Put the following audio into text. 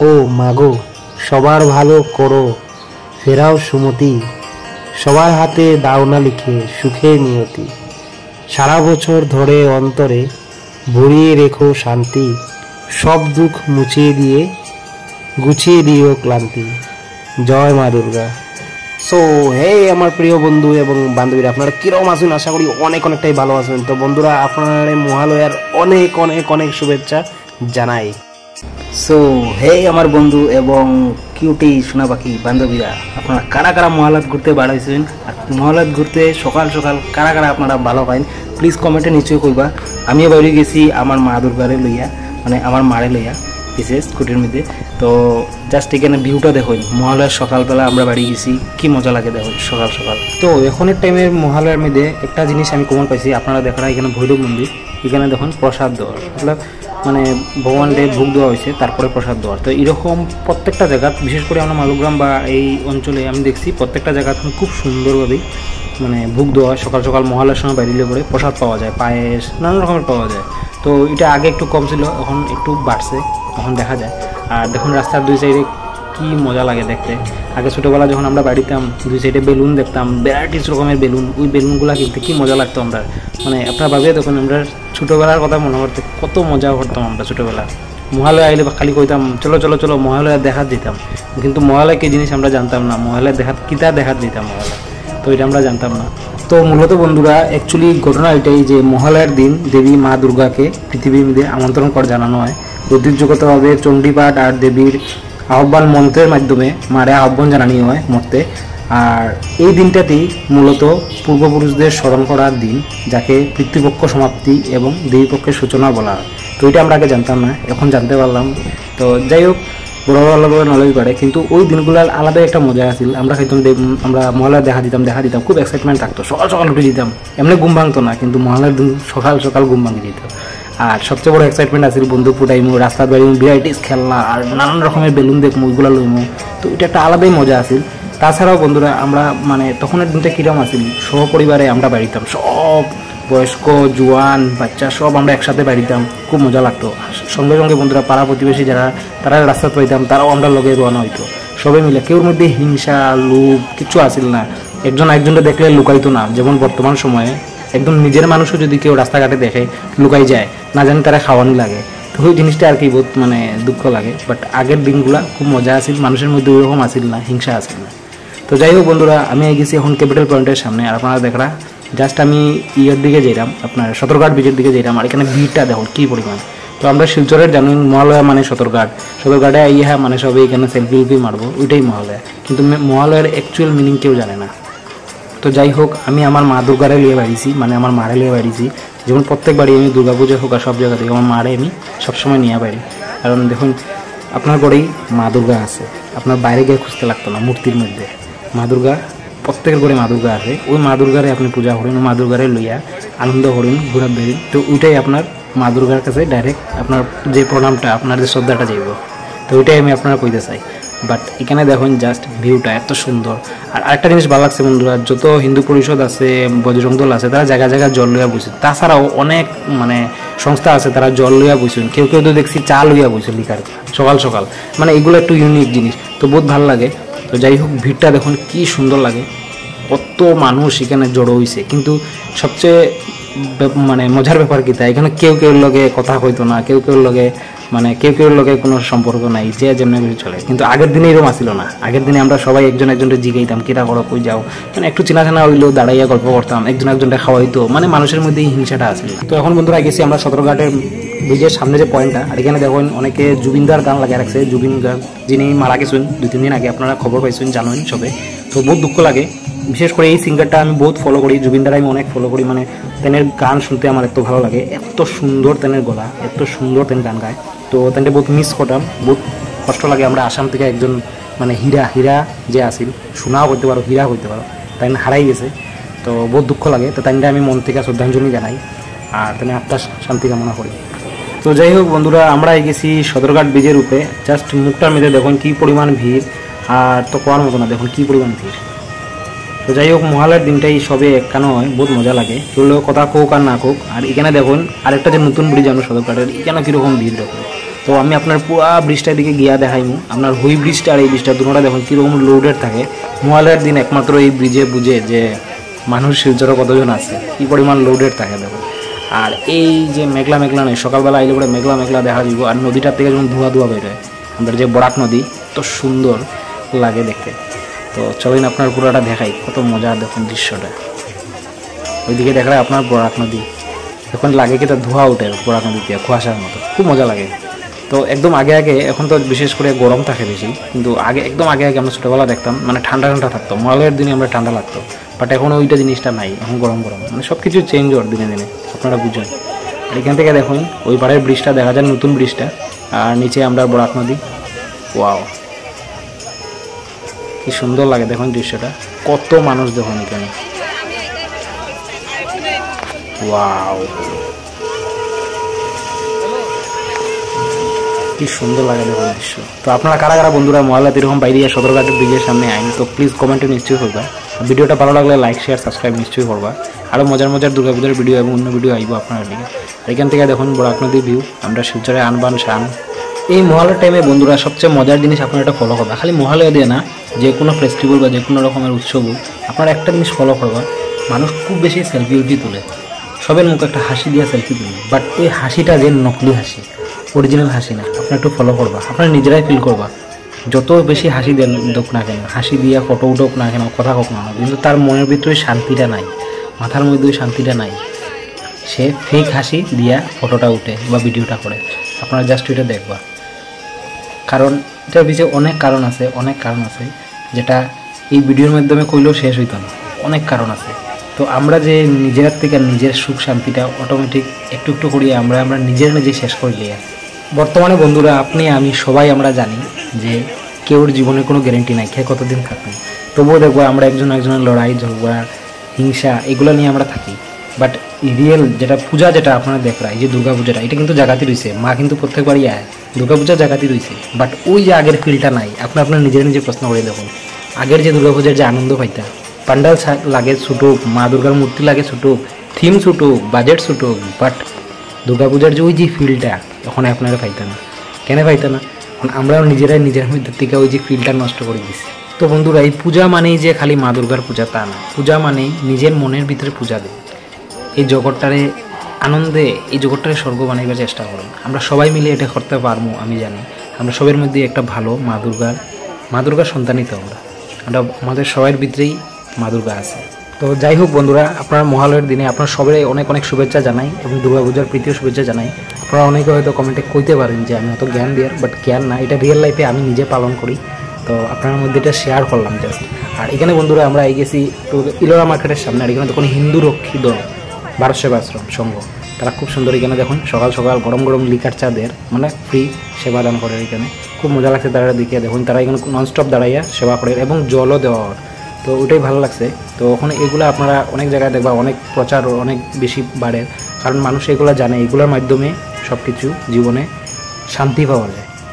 ও মাগো, সবার ভালো করো, ফেরাও সুমতি, সবার হাতে দাও না লিখে সুখের নিয়তি, সারা বছর ধরে অন্তরে ভরিয়ে রেখো শান্তি, সব দুঃখ মুছিয়ে দিয়ে গুছিয়ে দিও ক্লান্তি। জয় মা দুর্গা। সো হে আমার প্রিয় বন্ধু এবং বান্ধবীরা, আপনারা কিরকম আছেন? আশা করি অনেকটাই ভালো আছেন। তো বন্ধুরা, আপনারা মহালয়ার অনেক শুভেচ্ছা জানাই। সো হে আমার বন্ধু এবং কিউটি সোনা পাখি বান্ধবীরা, আপনারা কারা কারা মহালয়াত ঘুরতে বাড়াইছেন আর মহালয়াত ঘুরতে সকাল সকাল কারা কারা আপনারা ভালো পাইন প্লিজ কমেন্টে নিশ্চয়ই কইবা। আমিও বাইরে গেছি আমার মা দুর্গারে লইয়া, মানে আমার মারে লইয়া গেছে স্কুটির মধ্যে। তো জাস্ট এখানে ভিউটা দেখুন, মহালয়ার সকালবেলা আমরা বাড়ি গেছি, কি মজা লাগে দেখুন সকাল সকাল। তো এখনের টাইমের মহালয়ার মধ্যে একটা জিনিস আমি কমন পাইছি, আপনারা দেখা এখানে ভৈরব মন্দির, এখানে দেখুন প্রসাদ দেওয়ার মতলব মানে ভগবানকে ভোগ দেওয়া হয়েছে, তারপরে প্রসাদ দেওয়ার। তো এরকম প্রত্যেকটা জায়গা, বিশেষ করে আমরা মালুগ্রাম বা এই অঞ্চলে আমি দেখছি প্রত্যেকটা জায়গা খুব সুন্দরভাবেই মানে ভোগ দেওয়া হয়। সকাল সকাল মহালয়ার সময় বাইরে করে প্রসাদ পাওয়া যায়, পায়েস নানা রকমের পাওয়া যায়। তো এটা আগে একটু কম ছিল, এখন একটু বাড়ছে, এখন দেখা যায়। আর দেখুন রাস্তার দুই সাইডে কি মজা লাগে দেখতে। আগে ছোটোবেলা যখন আমরা বাড়িতাম, দুই সাইডে বেলুন দেখতাম, ভ্যারাইটিস রকমের বেলুন, ওই বেলুনগুলো কিনতে কি মজা লাগতো আমরা। মানে আপনারা ভাবিয়ে দেখুন, আমরা ছোটোবেলার কথা মনে করতে কত মজা করতাম আমরা ছোটোবেলা। মহালয়া আইলে খালি কইতাম চলো চলো চলো মহালয়া দেখাত দিতাম, কিন্তু মহালয়া কি জিনিস আমরা জানতাম না, মহালয়া দেখাত কিতা দেখাত দিতাম মহালয়া, তো এটা আমরা জানতাম না। তো মূলত বন্ধুরা অ্যাকচুয়ালি ঘটনা এটাই যে মহালয়ার দিন দেবী মা দুর্গাকে পৃথিবীর মধ্যে আমন্ত্রণ করে জানানো হয়। ঐতিহ্যগতভাবে চণ্ডীপাঠ আর দেবীর আহ্বান মন্ত্রের মাধ্যমে মারে আহ্বান জানানো হয় মরতে। আর এই দিনটাতেই মূলত পূর্বপুরুষদের স্মরণ করার দিন, যাকে পিতৃপক্ষ সমাপ্তি এবং দেবীপক্ষের সূচনা বলা হয়। তো এটা আমরা আগে জানতাম না, এখন জানতে পারলাম। তো যাই হোক, বড় ভালোভাবে নলেজ বাড়ে, কিন্তু ওই দিনগুলো আলাদা একটা মজা আছিল। আমরা খাইতাম, আমরা মহালয়া দেখা দিতাম, খুব এক্সাইটমেন্ট থাকতো, সকাল সকাল উঠে যেতাম, এমনি ঘুম ভাঙতো না, কিন্তু মহালয়ার দিন সকাল সকাল ঘুম ভাঙে যেত। আর সবচেয়ে বড় এক্সাইটমেন্ট আছিল বন্ধু ফুটাইমু, রাস্তার বেড়িমু, ভ্যারাইটিস খেলনা আর নানান রকমের বেলুন দেখমু, ওইগুলো লইমু। তো এটা একটা আলাদাই মজা আছিল। তাছাড়াও বন্ধুরা আমরা মানে তখনের দিনটা কিরকম আছিল, সহপরিবারে আমরা বাড়িতাম, সব বয়স্ক জোয়ান বাচ্চা সব আমরা একসাথে বাড়িতাম, খুব মজা লাগতো। সঙ্গে সঙ্গে বন্ধুরা পাড়া প্রতিবেশী যারা তারা রাস্তা পাইতাম, তারাও আমরা লগে রওনা হইতো সবাই মিলে। কেউর মধ্যে হিংসা লোভ কিছু আসিল না, একজন একজনকে দেখলে লুকাইতো না। যেমন বর্তমান সময়ে একদম নিজের মানুষও যদি কেউ রাস্তাঘাটে দেখে লুকাই যায়, না জানি তারা খাওয়ানি লাগে। তো ওই জিনিসটা আর কি বহুত মানে দুঃখ লাগে। বাট আগের দিনগুলা খুব মজা আসিল, মানুষের মধ্যে ওইরকম আসিল না, হিংসা আসিল না। তো যাই হোক বন্ধুরা, আমি গেছি এখন ক্যাপিটাল পয়েন্টের সামনে, আর আপনারা দেখরা জাস্ট আমি ইয়ের দিকে যাইলাম, আপনার সদরঘাট ব্রিজের দিকে যাইলাম। আর এখানে ভিড়টা দেখুন কী পরিমাণ। তো আমরা শিলচরের জানুন মহালয়া মানে সদরঘাটে ইহা মানে সবাই এখানে সেলফি মারবো, ওইটাই মহালয়া। কিন্তু মহালয়ার অ্যাকচুয়াল মিনিং কেউ জানে না। তো যাই হোক, আমি আমার মা দুর্গারে লিয়ে বাড়িছি, মানে আমার মারে লিয়ে বাড়িছি। যেমন প্রত্যেক বাড়ি আমি দুর্গা পুজো হোক আর সব জায়গা থেকে আমার মারে আমি সবসময় নিয়ে পারি। কারণ দেখুন আপনার ঘরেই মা দুর্গা আছে, আপনার বাইরে গিয়ে খুঁজতে লাগতো না। মূর্তির মধ্যে মা দুর্গা, প্রত্যেকের ঘরে মা দুর্গা আছে, ওই মা দুর্গারে আপনি পূজা করেন, মা দুর্গারে লইয়া আনন্দ করেন, ঘুরা বেরিন। তো ওইটাই আপনার মা দুর্গার কাছে ডাইরেক্ট আপনার যে প্রণামটা, আপনার যে শ্রদ্ধাটা যাইব, তো ওইটাই আমি আপনারা কইতে চাই। বাট এখানে দেখুন জাস্ট ভিউটা এত সুন্দর। আর আরেকটা জিনিস ভালো লাগছে বন্ধুরা, যত হিন্দু পরিষদ আছে, বজরং দল আছে, তারা জায়গা জায়গায় জল লইয়া বইছেন। তাছাড়াও অনেক মানে সংস্থা আছে, তারা জল লইয়া বইছেন, কেউ কেউ তো দেখছি চা লইয়া বইছেন লিখার সকাল সকাল। মানে এগুলো একটু ইউনিক জিনিস, তো বহুত ভালো লাগে। তো যাই হোক, ভিড়টা দেখুন কি সুন্দর লাগে, কত মানুষ এখানে জড়ো হয়েছে। কিন্তু সবচেয়ে মানে মজার ব্যাপার কি, তাই এখানে কেউ কেউ লগে কথা হইতো না, কেউ কেউ লগে কোনো সম্পর্ক নাই, যে যেমন কিছু চলে। কিন্তু আগের দিনে এরকম আসছিল না। আগের দিনে আমরা সবাই একজন একজনকে জিগাইতাম কিরা করো, কই যাও, মানে একটু চেনাজানা হইলেও দাঁড়াইয়া গল্প করতাম, একজন একজনটা খাওয়াইতো, মানে মানুষের মধ্যে এই হিংসাটা আসছিল। তো এখন বন্ধুরা গেছি আমরা সদরঘাটের ব্রিজের সামনে যে পয়েন্টটা, আর এখানে দেখুন অনেকে জুবিনদার গান লাগিয়ে রাখছে। জুবিন গান যিনি মারা গেছেন 2-3 দিন আগে, আপনারা খবর পাইছেন জানেন সবে। তো বহুত দুঃখ লাগে, বিশেষ করে এই সিঙ্গারটা আমি বহুত ফলো করি, জুবিনদার আমি অনেক ফলো করি। মানে তেনের গান শুনতে আমার এত ভালো লাগে, এত সুন্দর তেনের গলা, এত সুন্দর তেন গান গায়। তো তেনটা বহুত মিস করতাম, বহুত কষ্ট লাগে। আমরা আসাম থেকে একজন মানে হীরা যে আসিল, শোনাও করতে পারো, হীরা করতে পারো, তাই হারাই গেছে। তো বহুত দুঃখ লাগে। তো তাইনটা আমি মন থেকে শ্রদ্ধাঞ্জলি জানাই আর তেনে আত্মার শান্তি কামনা করি। তো যাই হোক বন্ধুরা, আমরা গেছি সদরঘাট ব্রিজের উপরে। জাস্ট মুখটার মধ্যে দেখুন কি পরিমাণ ভিড়, আর তো কোয়ার মতো না, দেখুন কি পরিমাণ ভিড়। তো যাই হোক, মহালয়ার দিনটাই সবে একখানো হয়, বহুত মজা লাগে, চললেও কথা কোক আর না কোক। আর এখানে দেখুন আরেকটা যে নতুন ব্রিজ আমরা সদরঘাটের, এখানে কীরকম ভিড় দেখুন। তো তো আমি আপনার পুরা ব্রিজটার দিকে গিয়া দেখাইমু। আপনার হুই ব্রিজটা আর এই ব্রিজটা দুটোটা দেখুন কীরকম লোডেড থাকে। মহালয়ার দিন একমাত্র এই ব্রিজে বুঝে যে মানুষ শিলচরে কতজন আছে, কী পরিমাণ লোডেড থাকে দেখুন। আর এই যে মেঘলা মেঘলা নয়, সকালবেলা আইলে পরে মেঘলা মেঘলা দেখা দিব। আর নদীটার থেকে যখন ধোঁয়া ধোঁয়া বেরোয়, আমাদের যে বরাক নদী, তো সুন্দর লাগে দেখতে। তো চলেন আপনার পুরোটা দেখাই, কত মজা দেখুন দৃশ্যটা। ওইদিকে দেখালে আপনার বরাক নদী, এখন লাগে কি তার ধোঁয়া ওঠে বরাক নদীতে কুয়াশার মতো, খুব মজা লাগে। তো একদম আগে আগে, এখন তো বিশেষ করে গরম থাকে বেশি, কিন্তু আগে একদম আগে আগে আমরা ছোটোবেলা দেখতাম মানে ঠান্ডা ঠান্ডা থাকতো, মহালয়ার দিনে আমরা ঠান্ডা লাগতো। বাট এখন ওইটা জিনিসটা নাই, এখন গরম গরম, মানে সব কিছু চেঞ্জ ওর দিনে দিনে, আপনারা বুঝুন। আর এখান থেকে দেখুন ওই পাড়ের ব্রিজটা দেখা যায়, নতুন ব্রিজটা, আর নিচে আমরা বরাক নদী। ওয়াও, কি সুন্দর লাগে দেখুন দৃশ্যটা, কত মানুষ দেখুন এখানে। ওয়াও, কি সুন্দর লাগে দেখুন দৃশ্য। তো আপনারা কারা কারা বন্ধুরা মহালয়াতে এরকম বাইরে সদরঘাটের ব্রিজের সামনে আইন, তো প্লিজ কমেন্টে নিশ্চয়ই করবা। ভিডিওটা ভালো লাগলে লাইক শেয়ার সাবস্ক্রাইব নিশ্চয়ই করবা। আরও মজার মজার দুর্গাপূজার ভিডিও এবং অন্য ভিডিও আইব আপনার দিকে। আর এখান থেকে দেখুন বরাক নদী ভিউ, আমরা শিলচরে আনবান শান। এই মহালয়ার টাইমে বন্ধুরা সবচেয়ে মজার জিনিস আপনারা এটা ফলো করবা, খালি মহালয়া দিয়ে না, যে কোনো ফেস্টিভ্যাল বা যে কোনো রকমের উৎসব আপনারা একটা জিনিস ফলো করবা, মানুষ খুব বেশি সেলফি উলফি তোলে, সবের মুখে একটা হাসি দিয়ে সেলফি তুলে। বাট ওই হাসিটা যে নকলি হাসি, অরিজিনাল হাসি না। আপনারা একটু ফলো করবা, আপনারা নিজেরাই ফিল করবা। যত বেশি হাসি দেন দোক না কেন, হাসি দিয়া ফটো উঠোক না কেন, কথা হোক না, কিন্তু তার মনের ভিতরে শান্তিটা নাই, মাথার মধ্যে ওই শান্তিটা নাই। সে ফেক হাসি দিয়া ফটোটা উঠে বা ভিডিওটা করে। আপনারা জাস্ট এটা দেখবা, কারণ এটার পিছিয়ে অনেক কারণ আছে, অনেক কারণ আছে, যেটা এই ভিডিওর মাধ্যমে কইলেও শেষ হইতো না, অনেক কারণ আছে। তো আমরা যে নিজের থেকে নিজের সুখ শান্তিটা অটোমেটিক একটু একটু করিয়ে আমরা নিজে শেষ করে নিয়ে আসি। বর্তমানে বন্ধুরা আপনি আমি সবাই আমরা জানি যে কেউর জীবনে কোনো গ্যারেন্টি নাই, কে কতদিন থাকবে। তবুও দেখবো আমরা একজন একজনের লড়াই ঝগড়া হিংসা এগুলো নিয়ে আমরা থাকি। বাট রিয়েল যেটা পূজা, যেটা আপনারা দেখরা, এই যে দুর্গা পূজাটা, এটা কিন্তু জায়গাতে রয়েছে, মা কিন্তু প্রত্যেকবারই আয়, দুর্গা পূজা জায়গাতে রয়েছে। বাট ওই যে আগের ফিলটা নাই। আপনার নিজে প্রশ্ন করে দেখুন, আগের যে দুর্গা পূজার যে আনন্দ পাইতা, পান্ডাল লাগে ছুটুক, মা দুর্গার মূর্তি লাগে ছুটুক, থিম ছুটুক, বাজেট ছুটুক, বাট দুর্গাপূজার যে ওই যে ফিলটা এখন আপনারা পাইতে না। কেন পাইতে না? কারণ আমরাও নিজেরাই নিজের মধ্যে থেকে ওই যে ফিলটা নষ্ট করে দিচ্ছি। তো বন্ধুরা এই পূজা মানেই যে খালি মা দুর্গার পূজা তা না, পূজা মানেই নিজের মনের ভিতরে পূজা দেয়। এই জগৎটারে আনন্দে, এই জগৎটারে স্বর্গ বানাইবার চেষ্টা করুন। আমরা সবাই মিলে এটা করতে পারবো, আমি জানি। আমরা সবার মধ্যে একটা ভালো মা দুর্গার সন্তানই তো আমরা আমাদের সবার ভিতরেই মা দুর্গা আছে। তো যাই হোক বন্ধুরা, আপনার মহালয়ের দিনে আপনার সবাই অনেক অনেক শুভেচ্ছা জানাই এবং দুর্গাপূজার প্রীতীয় শুভেচ্ছা জানাই। আপনারা অনেকে হয়তো কমেন্টে কইতে পারেন যে আমি অত জ্ঞান দেওয়ার, বাট জ্ঞান না, এটা রিয়েল লাইফে আমি নিজে পালন করি। তো আপনার মধ্যে এটা শেয়ার করলাম জাস্ট। আর এখানে বন্ধুরা আমরা গেছি তো ইলোরা মার্কেটের সামনে, আর এখানে তখন হিন্দু রক্ষী দল ভারত সেবা আশ্রম সংঘ, তারা খুব সুন্দর এখানে দেখুন সকাল সকাল গরম গরম লিকার চা দেয়, মানে ফ্রি সেবা দান করে। এখানে খুব মজা লাগছে তারা দিকে দেখুন, তারা এখানে ননস্টপ দাঁড়াইয়া সেবা করে এবং জলও দেওয়া হয়। তো ওটাই ভালো লাগছে। তো ওখানে এগুলো আপনারা অনেক জায়গায় দেখবা, অনেক প্রচার অনেক বেশি বাড়ে, কারণ মানুষ এগুলো জানে, এগুলোর মাধ্যমে সব কিছু জীবনে শান্তি পাওয়া যায়।